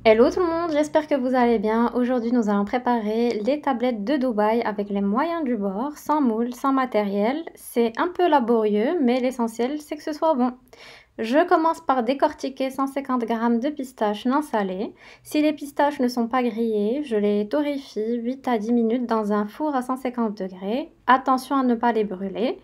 Hello tout le monde, j'espère que vous allez bien. Aujourd'hui, nous allons préparer les tablettes de Dubaï avec les moyens du bord, sans moule, sans matériel. C'est un peu laborieux, mais l'essentiel, c'est que ce soit bon. Je commence par décortiquer 150 g de pistaches non salées. Si les pistaches ne sont pas grillées, je les torréfie 8 à 10 minutes dans un four à 150 degrés. Attention à ne pas les brûler.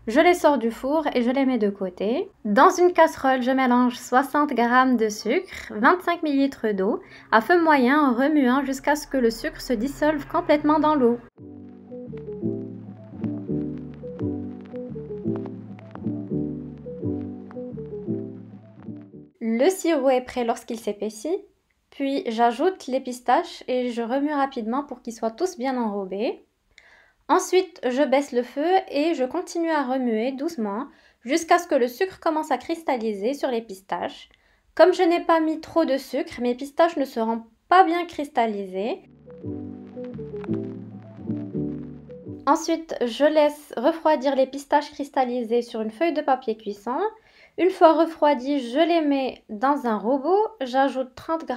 Je les sors du four et je les mets de côté. Dans une casserole, je mélange 60 g de sucre, 25 ml d'eau, à feu moyen en remuant jusqu'à ce que le sucre se dissolve complètement dans l'eau. Le sirop est prêt lorsqu'il s'épaissit. Puis j'ajoute les pistaches et je remue rapidement pour qu'ils soient tous bien enrobés. Ensuite, je baisse le feu et je continue à remuer doucement jusqu'à ce que le sucre commence à cristalliser sur les pistaches. Comme je n'ai pas mis trop de sucre, mes pistaches ne seront pas bien cristallisées. Ensuite, je laisse refroidir les pistaches cristallisées sur une feuille de papier cuisson. Une fois refroidies, je les mets dans un robot. J'ajoute 30 g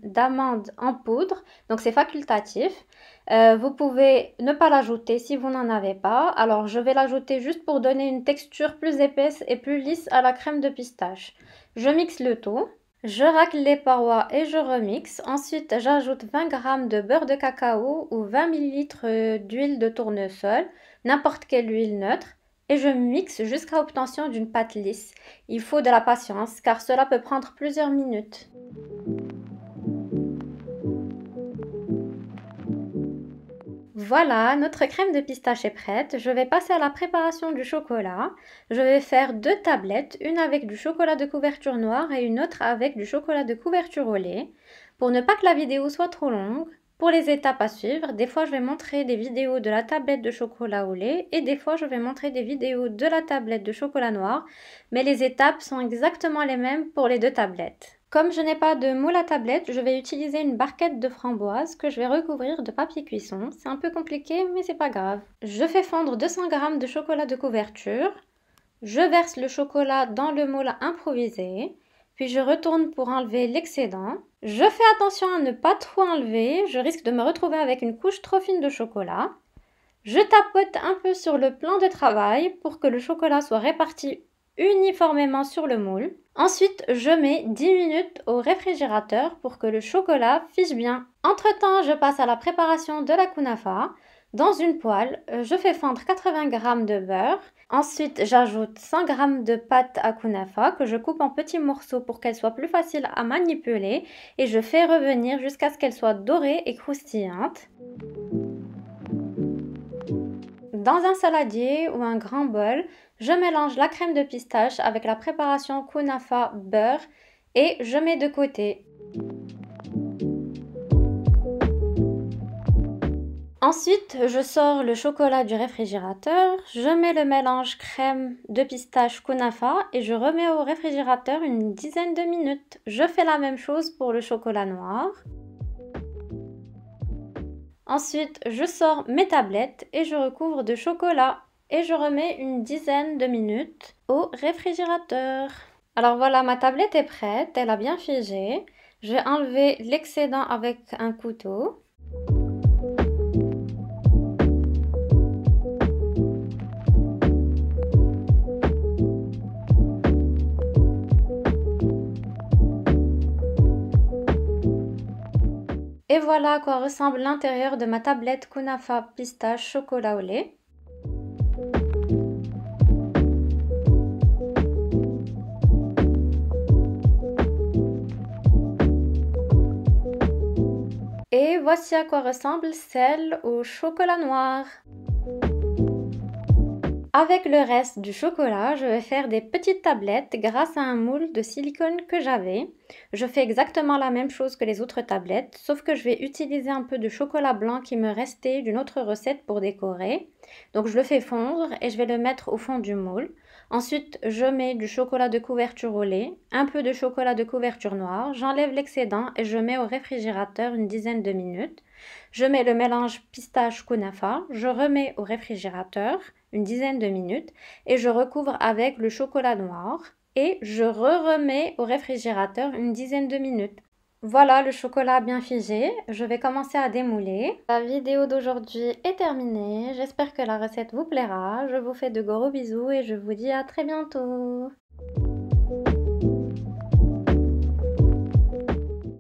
d'amandes en poudre, donc c'est facultatif. Vous pouvez ne pas l'ajouter si vous n'en avez pas. Alors je vais l'ajouter juste pour donner une texture plus épaisse et plus lisse à la crème de pistache. Je mixe le tout. Je racle les parois et je remixe. Ensuite, j'ajoute 20 g de beurre de cacao ou 20 ml d'huile de tournesol, n'importe quelle huile neutre, et je mixe jusqu'à l'obtention d'une pâte lisse. Il faut de la patience car cela peut prendre plusieurs minutes. Voilà, notre crème de pistache est prête. Je vais passer à la préparation du chocolat. Je vais faire 2 tablettes, une avec du chocolat de couverture noire et une autre avec du chocolat de couverture au lait. Pour ne pas que la vidéo soit trop longue, pour les étapes à suivre, des fois je vais montrer des vidéos de la tablette de chocolat au lait et des fois je vais montrer des vidéos de la tablette de chocolat noir, mais les étapes sont exactement les mêmes pour les 2 tablettes. Comme je n'ai pas de moule à tablette, je vais utiliser une barquette de framboise que je vais recouvrir de papier cuisson. C'est un peu compliqué, mais c'est pas grave. Je fais fondre 200 g de chocolat de couverture. Je verse le chocolat dans le moule improvisé. Puis je retourne pour enlever l'excédent. Je fais attention à ne pas trop enlever, je risque de me retrouver avec une couche trop fine de chocolat. Je tapote un peu sur le plan de travail pour que le chocolat soit réparti uniformément sur le moule. Ensuite, je mets 10 minutes au réfrigérateur pour que le chocolat fiche bien. Entre-temps, je passe à la préparation de la kunafa. Dans une poêle, je fais fondre 80 g de beurre. Ensuite, j'ajoute 100 g de pâte à kunafa que je coupe en petits morceaux pour qu'elle soit plus facile à manipuler et je fais revenir jusqu'à ce qu'elle soit dorée et croustillante. Dans un saladier ou un grand bol, je mélange la crème de pistache avec la préparation kunafa beurre et je mets de côté. Ensuite, je sors le chocolat du réfrigérateur, je mets le mélange crème de pistache kunafa et je remets au réfrigérateur une dizaine de minutes. Je fais la même chose pour le chocolat noir. Ensuite, je sors mes tablettes et je recouvre de chocolat et je remets une dizaine de minutes au réfrigérateur. Alors voilà, ma tablette est prête, elle a bien figé. Je vais enlever l'excédent avec un couteau. Et voilà à quoi ressemble l'intérieur de ma tablette kunafa pistache chocolat au lait. Et voici à quoi ressemble celle au chocolat noir. Avec le reste du chocolat, je vais faire des petites tablettes grâce à un moule de silicone que j'avais. Je fais exactement la même chose que les autres tablettes, sauf que je vais utiliser un peu de chocolat blanc qui me restait d'une autre recette pour décorer. Donc je le fais fondre et je vais le mettre au fond du moule. Ensuite, je mets du chocolat de couverture au lait, un peu de chocolat de couverture noire, j'enlève l'excédent et je mets au réfrigérateur une dizaine de minutes. Je mets le mélange pistache kunafa, je remets au réfrigérateur une dizaine de minutes et je recouvre avec le chocolat noir et je remets au réfrigérateur une dizaine de minutes. Voilà le chocolat bien figé. Je vais commencer à démouler. La vidéo d'aujourd'hui est terminée. J'espère que la recette vous plaira. Je vous fais de gros bisous et je vous dis à très bientôt.